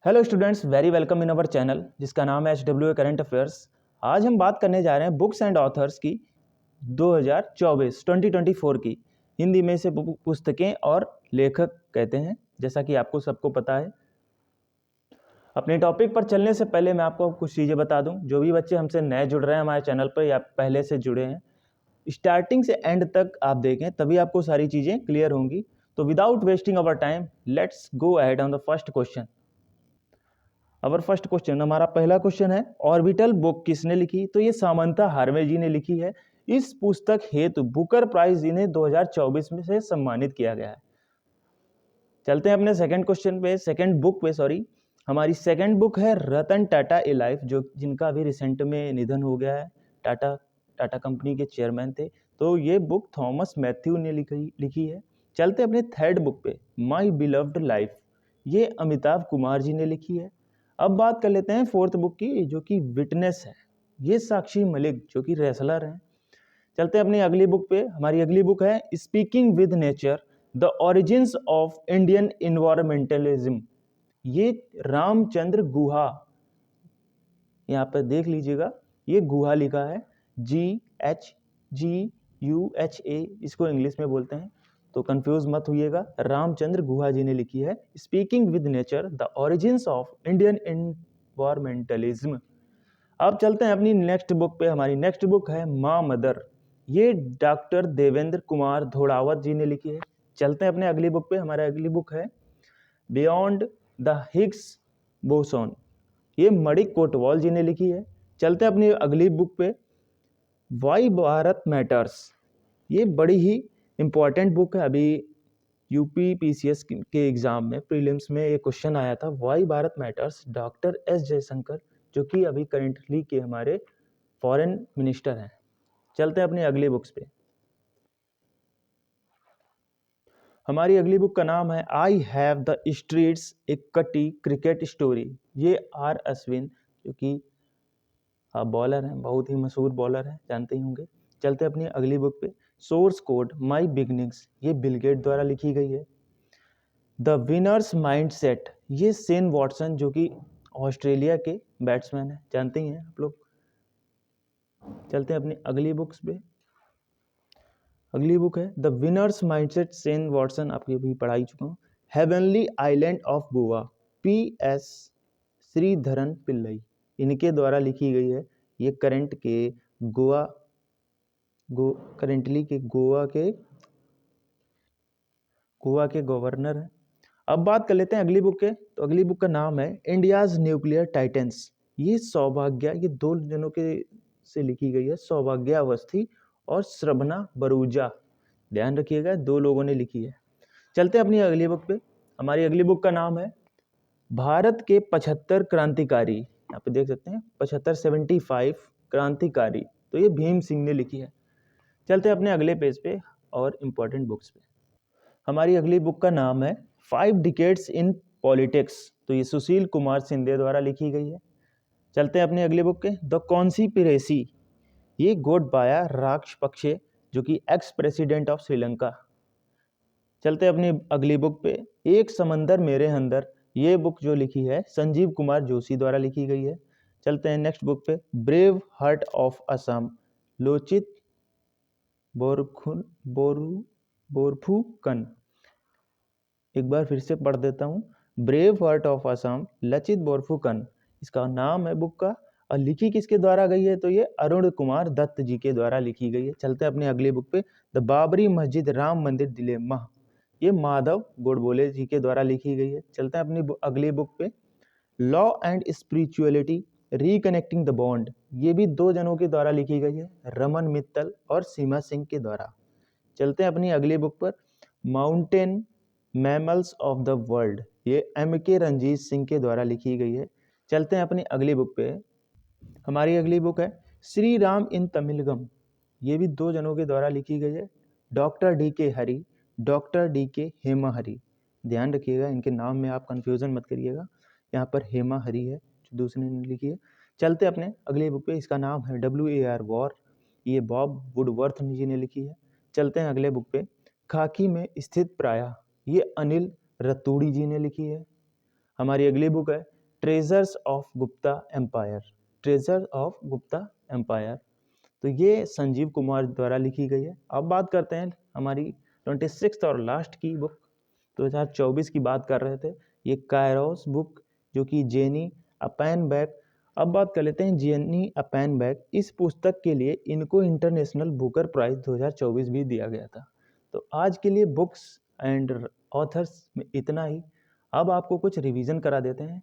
Hello students, very welcome in our channel जिसका नाम है HWA करंट अफेयर्स। आज हम बात करने जा रहे हैं बुक्स एंड ऑथर्स की 2024 की हिंदी में से पुस्तकें और लेखक कहते हैं, जैसा कि आपको सबको पता है। अपने टॉपिक पर चलने से पहले मैं आपको कुछ चीज़ें बता दूं। जो भी बच्चे हमसे नए जुड़ रहे हैं हमारे चैनल पर या पहले से जुड़े हैं, स्टार्टिंग से एंड तक आप देखें, तभी आपको सारी चीज़ें क्लियर होंगी। तो without wasting our time, let's go ahead on the first question. Our first question, हमारा पहला क्वेश्चन है, ऑर्बिटल बुक किसने लिखी? तो ये सामंथा हार्वे जी ने लिखी है। इस पुस्तक हेतु बुकर प्राइज इन्हें 2024 में से सम्मानित किया गया है। चलते हैं अपने सेकंड क्वेश्चन पे, सेकंड बुक पे सॉरी। हमारी सेकंड बुक है रतन टाटा ए लाइफ, जो जिनका अभी रिसेंट में निधन हो गया है। टाटा कंपनी के चेयरमैन थे। तो ये बुक थॉमस मैथ्यू ने लिखी है। चलते अपने थर्ड बुक पे, माई बिलव्ड लाइफ, ये अमिताभ कुमार जी ने लिखी है। अब बात कर लेते हैं फोर्थ बुक की, जो कि विटनेस है। ये साक्षी मलिक, जो कि रेसलर हैं। चलते हैं अपनी अगली बुक पे। हमारी अगली बुक है speaking with nature, the origins of Indian environmentalism. ये रामचंद्र गुहा, यहाँ पर देख लीजिएगा, ये गुहा लिखा है, GHGUHA, इसको इंग्लिश में बोलते हैं, तो कंफ्यूज मत होइएगा। रामचंद्र गुहा जी ने लिखी है speaking with nature, the origins of Indian environmentalism. अब चलते हैं अपनी नेक्स्ट बुक पे। हमारी नेक्स्ट बुक है माँ मदर, ये डॉक्टर देवेंद्र कुमार धोड़ावत जी ने लिखी है। चलते हैं अपने अगली बुक पे। हमारा अगली बुक है बियॉन्ड द हिग्स बोसोन, ये मणिक कोटवाल जी ने लिखी है। चलते हैं अपनी अगली बुक पे, वाई भारत मैटर्स, ये बड़ी ही इंपॉर्टेंट बुक है। अभी यूपी PCS के एग्जाम में प्रीलिम्स में ये क्वेश्चन आया था, why Bharat matters, doctor S Jaishankar, जो कि अभी करेंटली के हमारे फॉरेन मिनिस्टर हैं। चलते हैं अपनी अगली बुक्स पे। हमारी अगली बुक का नाम है आई हैव द स्ट्रीट्स, ए कटी क्रिकेट स्टोरी, ये R अश्विन, जो कि बॉलर हैं, बहुत ही मशहूर बॉलर हैं, जानते ही होंगे। चलते हैं अपनी अगली बुक पे, सोर्स कोड माई बिगनिंग्स, ये बिल गेट द्वारा लिखी गई है। द विनर्स माइंडसेट, ये शेन वॉटसन, जो कि ऑस्ट्रेलिया के बैट्समैन हैं, जानते ही हैं आप लोग। चलते हैं अपनी अगली बुक्स पे। अगली बुक है the winners mindset, Shane Watson, आपकी अभी पढ़ाई चुका हूँ। Heavenly island of Goa, PS Sreedharan Pillai, इनके द्वारा लिखी गई है। ये करेंटली के गोवा के गवर्नर हैं। अब बात कर लेते हैं अगली बुक के। तो अगली बुक का नाम है इंडियाज न्यूक्लियर टाइटन्स, ये सौभाग्य, ये दो जनों के से लिखी गई है, सौभाग्य अवस्थी और श्रवणा बरूजा, ध्यान रखिएगा, दो लोगों ने लिखी है। चलते हैं अपनी अगली बुक पे। हमारी अगली बुक का नाम है भारत के 75 क्रांतिकारी, यहाँ पे देख सकते हैं 75 क्रांतिकारी, तो ये भीम सिंह ने लिखी है। चलते हैं अपने अगले पेज पे और इम्पोर्टेंट बुक्स पे। हमारी अगली बुक का नाम है 5 डिकेड्स इन पॉलिटिक्स, तो ये सुशील कुमार सिंधे द्वारा लिखी गई है। चलते हैं अपनी अगली बुक के, द कॉन्स्पिरेसी, ये गोटबाया राजपक्षे, जो कि एक्स प्रेसिडेंट ऑफ श्रीलंका। चलते हैं अपनी अगली बुक पे, एक समंदर मेरे अंदर, ये बुक जो लिखी है संजीव कुमार जोशी द्वारा लिखी गई है। चलते हैं नेक्स्ट बुक पे, brave heart of Assam, Lachit Borphukan, एक बार फिर से पढ़ देता हूँ, brave heart of Assam, Lachit Borphukan, इसका नाम है बुक का। और लिखी किसके द्वारा गई है? तो ये अरुण कुमार दत्त जी के द्वारा लिखी गई है। चलते हैं अपनी अगली बुक पे, द बाबरी मस्जिद राम मंदिर डिलेमा, ये माधव गोडबोले जी के द्वारा लिखी गई है। चलते हैं अपनी अगली बुक पे, law and spirituality reconnecting the bond, ये भी दो जनों के द्वारा लिखी गई है, रमन मित्तल और सीमा सिंह के द्वारा। चलते हैं अपनी अगली बुक पर, mountain mammals of the world, ये MK रंजीत सिंह के द्वारा लिखी गई है। चलते हैं अपनी अगली बुक पे। हमारी अगली बुक है श्री राम इन तमिलगम, ये भी दो जनों के द्वारा लिखी गई है, डॉक्टर DK हरी, डॉक्टर DK हेमा हरी, ध्यान रखिएगा, इनके नाम में आप कंफ्यूजन मत करिएगा। यहाँ पर हेमा हरी है जो दूसरे ने लिखी है। चलते अपने अगली बुक पे, इसका नाम है WAR वॉर, ये बॉब वुडवर्थ जी ने लिखी है। चलते हैं अगले बुक पे, खाकी में स्थित प्राया, ये अनिल रतूड़ी जी ने लिखी है। हमारी अगली बुक है treasures of Gupta empire. Treasure of Gupta empire, तो ये संजीव कुमार द्वारा लिखी गई है। अब बात करते हैं हमारी 26th और लास्ट की बुक, 2024 की बात कर रहे थे, ये कायरोस बुक जो कि जेनी अपैनबैक। अब बात कर लेते हैं जेनी अपैनबैक। इस पुस्तक के लिए इनको इंटरनेशनल बुकर प्राइज 2024 भी दिया गया था। तो आज के लिए बुक्स एंड ऑथर्स में इतना ही। अब आपको कुछ रिवीजन करा देते हैं।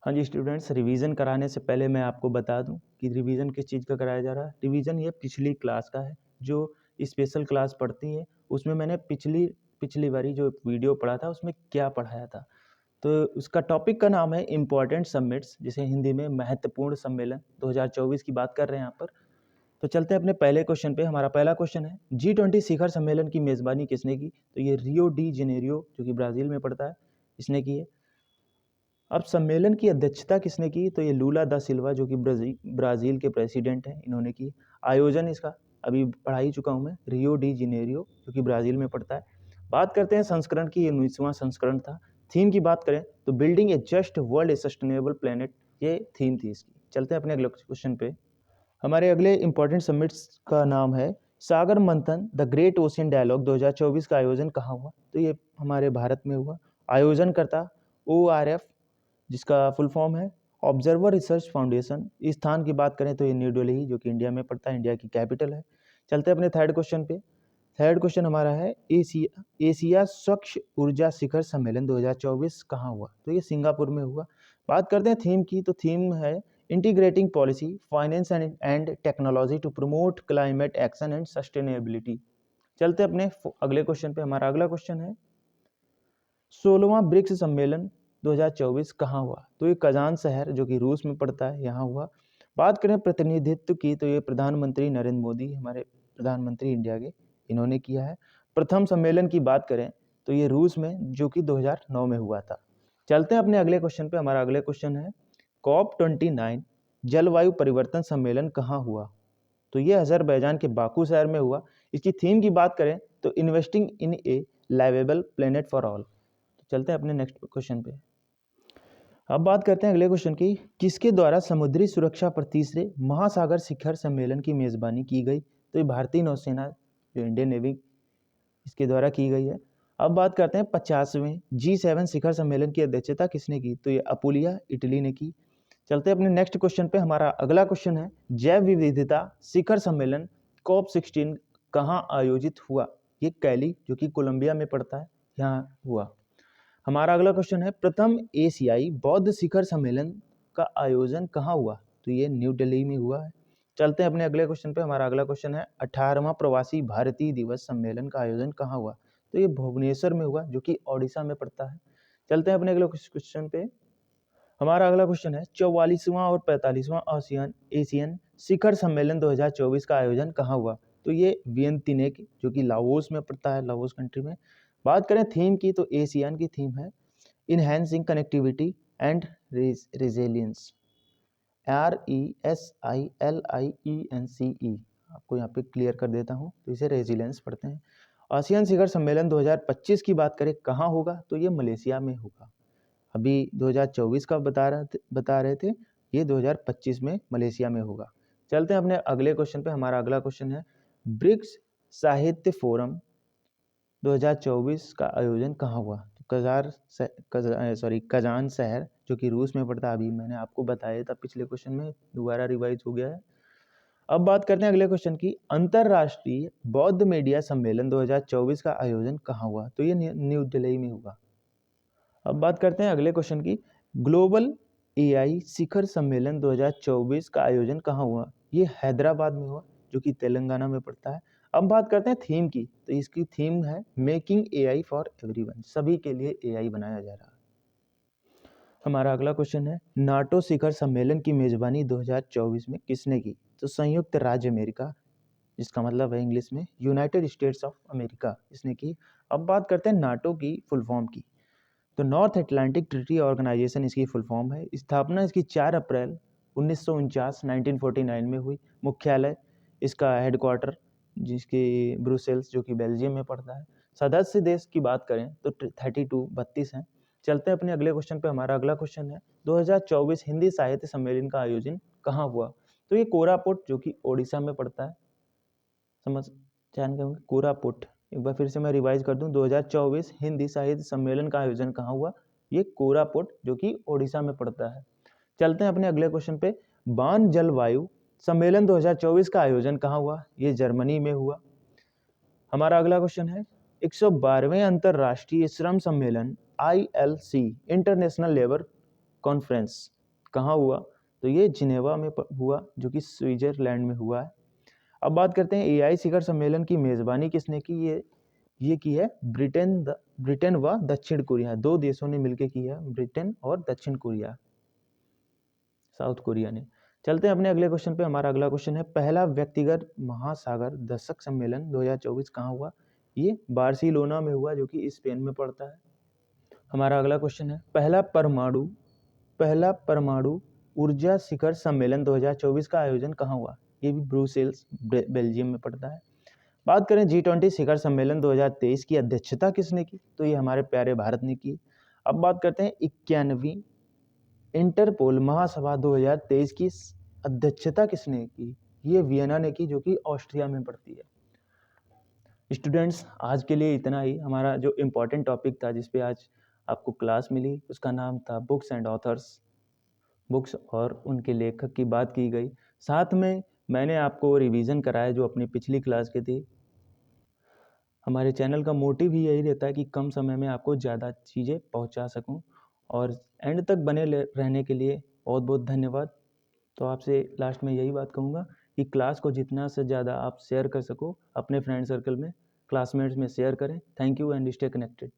हाँ जी स्टूडेंट्स, रिवीजन कराने से पहले मैं आपको बता दूं कि रिवीजन किस चीज़ का कराया जा रहा है। रिवीजन ये पिछली क्लास का है, जो स्पेशल क्लास पढ़ती है उसमें मैंने पिछली बारी जो वीडियो पढ़ा था उसमें क्या पढ़ाया था। तो उसका टॉपिक का नाम है इम्पॉर्टेंट समिट्स, जिसे हिंदी में महत्वपूर्ण सम्मेलन 2024 की बात कर रहे हैं यहाँ पर। तो चलते हैं अपने पहले क्वेश्चन पे। हमारा पहला क्वेश्चन है G20 शिखर सम्मेलन की मेज़बानी किसने की? तो ये रियो डी जेनेरियो जो कि ब्राज़ील में पड़ता है, इसने की है। अब सम्मेलन की अध्यक्षता किसने की? तो ये लूला दा सिल्वा जो कि ब्राज़ील के प्रेसिडेंट हैं, इन्होंने की। आयोजन इसका अभी पढ़ा ही चुका हूँ मैं, रियो डी जेनेरियो जो कि ब्राज़ील में पड़ता है। बात करते हैं संस्करण की, ये 19वां संस्करण था। थीम की बात करें तो बिल्डिंग ए जस्ट वर्ल्ड ए सस्टेनेबल प्लेनेट, ये थीम थी इसकी। चलते हैं अपने अगले क्वेश्चन पे। हमारे अगले इंपॉर्टेंट समिट्स का नाम है सागर मंथन द ग्रेट ओशियन डायलॉग 2024 का आयोजन कहाँ हुआ? तो ये हमारे भारत में हुआ। आयोजनकर्ता ORF, जिसका फुल फॉर्म है ऑब्जर्वर रिसर्च फाउंडेशन। इस स्थान की बात करें तो ये न्यू दिल्ली जो कि इंडिया में पड़ता है, इंडिया की कैपिटल है। चलते हैं अपने थर्ड क्वेश्चन पे। थर्ड क्वेश्चन हमारा है एशिया स्वच्छ ऊर्जा शिखर सम्मेलन 2024 कहाँ हुआ? तो ये सिंगापुर में हुआ। बात करते हैं थीम की, तो थीम है integrating policy finance and technology to promote climate action and sustainability. चलते हैं अपने अगले क्वेश्चन पे। हमारा अगला क्वेश्चन है 16वां ब्रिक्स सम्मेलन 2024 कहाँ हुआ? तो ये कजान शहर जो कि रूस में पड़ता है, यहाँ हुआ। बात करें प्रतिनिधित्व की, तो ये प्रधानमंत्री नरेंद्र मोदी, हमारे प्रधानमंत्री इंडिया के, इन्होंने किया है। प्रथम सम्मेलन की बात करें तो ये रूस में जो कि 2009 में हुआ था। चलते हैं अपने अगले क्वेश्चन पे। हमारा अगले क्वेश्चन है COP29 जलवायु परिवर्तन सम्मेलन कहाँ हुआ? तो ये अजरबैजान के बाकू शहर में हुआ। इसकी थीम की बात करें तो investing in a liveable planet for all. चलते हैं अपने नेक्स्ट क्वेश्चन पे। अब बात करते हैं अगले क्वेश्चन की, किसके द्वारा समुद्री सुरक्षा पर तीसरे महासागर शिखर सम्मेलन की मेजबानी की गई? तो ये भारतीय नौसेना जो इंडियन नेवी, इसके द्वारा की गई है। अब बात करते हैं 50वें G7 शिखर सम्मेलन की अध्यक्षता किसने की? तो ये अपुलिया, इटली ने की। चलते हैं अपने नेक्स्ट क्वेश्चन पे। हमारा अगला क्वेश्चन है जैव विविधता शिखर सम्मेलन COP16 कहाँ आयोजित हुआ? ये कैली जो कि कोलंबिया में पड़ता है, यहाँ हुआ। हमारा अगला क्वेश्चन है प्रथम एशियाई बौद्ध शिखर सम्मेलन का आयोजन कहाँ हुआ? तो ये न्यू दिल्ली में हुआ है। चलते हैं अपने अगले क्वेश्चन पे। हमारा अगला क्वेश्चन है 18वां प्रवासी भारतीय दिवस सम्मेलन का आयोजन कहाँ हुआ? तो ये भुवनेश्वर में हुआ जो कि ओडिशा में पड़ता है। चलते हैं अपने अगले क्वेश्चन पे। हमारा अगला क्वेश्चन है 44वां और 45वां एशियन शिखर सम्मेलन 2024 का आयोजन कहाँ हुआ? तो ये वियंतिनेक जो कि लाओस में पड़ता है, लाओस कंट्री में। बात करें थीम की, तो एशियन की थीम है enhancing connectivity and resilience, RESILIENCE। आपको यहाँ पे क्लियर कर देता हूँ, तो इसे रेजिलेंस पढ़ते हैं। आसियान शिखर सम्मेलन 2025 की बात करें कहाँ होगा? तो ये मलेशिया में होगा। अभी 2024 का बता रहे थे, ये 2025 में मलेशिया में होगा। चलते हैं अपने अगले क्वेश्चन पे। हमारा अगला क्वेश्चन है ब्रिक्स साहित्य फोरम 2024 का आयोजन कहाँ हुआ? तो कजान शहर जो कि रूस में पड़ता है, अभी मैंने आपको बताया था पिछले क्वेश्चन में, दोबारा रिवाइज हो गया है। अब बात करते हैं अगले क्वेश्चन की, अंतरराष्ट्रीय बौद्ध मीडिया सम्मेलन 2024 का आयोजन कहाँ हुआ? तो ये न्यू दिल्ली में होगा। अब बात करते हैं अगले क्वेश्चन की, ग्लोबल AI शिखर सम्मेलन 2024 का आयोजन कहाँ हुआ? ये हैदराबाद में हुआ जो कि तेलंगाना में पड़ता है। अब बात करते हैं थीम की, तो इसकी थीम है मेकिंग AI फॉर एवरीवन, सभी के लिए AI बनाया जा रहा है। हमारा अगला क्वेश्चन है नाटो शिखर सम्मेलन की मेजबानी 2024 में किसने की? तो संयुक्त राज्य अमेरिका, जिसका मतलब है इंग्लिश में यूनाइटेड स्टेट्स ऑफ अमेरिका, इसने की। अब बात करते हैं नाटो की फुल फॉर्म की, तो नॉर्थ अटलांटिक ट्रीटी ऑर्गेनाइजेशन इसकी फुल फॉर्म है। स्थापना इसकी 4 अप्रैल 1949 में हुई। मुख्यालय इसका हेडक्वार्टर जिसके ब्रुसेल्स जो कि बेल्जियम में पड़ता है। सदस्य देश की बात करें तो 32 हैं। चलते हैं अपने अगले क्वेश्चन पे। हमारा अगला क्वेश्चन है 2024 हिंदी साहित्य सम्मेलन का आयोजन कहाँ हुआ? तो ये कोरापुट जो कि ओडिशा में पड़ता है। समझ जान गए होंगे कोरापुट। एक बार फिर से मैं रिवाइज कर दूं, 2024 हिंदी साहित्य सम्मेलन का आयोजन कहाँ हुआ? ये कोरापुट जो कि ओडिशा में पड़ता है। चलते हैं अपने अगले क्वेश्चन पे। बान जलवायु सम्मेलन 2024 का आयोजन कहाँ हुआ? ये जर्मनी में हुआ। हमारा अगला क्वेश्चन है 112वें अंतरराष्ट्रीय श्रम सम्मेलन ILC इंटरनेशनल लेबर कॉन्फ्रेंस कहाँ हुआ? तो ये जिनेवा में हुआ जो कि स्विट्जरलैंड में हुआ है। अब बात करते हैं AI शिखर सम्मेलन की मेजबानी किसने की? ये की है ब्रिटेन व दक्षिण कोरिया। दो देशों ने मिलकर की है, ब्रिटेन और दक्षिण कोरिया, साउथ कोरिया ने। चलते हैं अपने अगले क्वेश्चन पे। हमारा अगला क्वेश्चन है पहला व्यक्तिगत महासागर दशक सम्मेलन 2024 कहाँ हुआ? ये बार्सिलोना में हुआ जो कि स्पेन में पड़ता है। हमारा अगला क्वेश्चन है पहला परमाणु ऊर्जा शिखर सम्मेलन 2024 का आयोजन कहाँ हुआ? ये भी ब्रुसेल्स बेल्जियम में पड़ता है। बात करें G20 शिखर सम्मेलन 2023 की अध्यक्षता किसने की? तो ये हमारे प्यारे भारत ने की। अब बात करते हैं 91वीं इंटरपोल महासभा 2023 की अध्यक्षता किसने की? ये वियना ने की जो कि ऑस्ट्रिया में पड़ती है। स्टूडेंट्स, आज के लिए इतना ही। हमारा जो इम्पोर्टेंट टॉपिक था जिस पे आज आपको क्लास मिली उसका नाम था बुक्स एंड ऑथर्स। बुक्स और उनके लेखक की बात की गई, साथ में मैंने आपको रिवीजन कराया जो अपनी पिछली क्लास के थी। हमारे चैनल का मोटिव ही यही रहता है कि कम समय में आपको ज़्यादा चीज़ें पहुंचा सकूं, और एंड तक बने रहने के लिए बहुत बहुत धन्यवाद। तो आपसे लास्ट में यही बात कहूँगा कि क्लास को जितना से ज़्यादा आप शेयर कर सको अपने फ्रेंड सर्कल में, क्लासमेट्स में शेयर करें। Thank you and stay connected.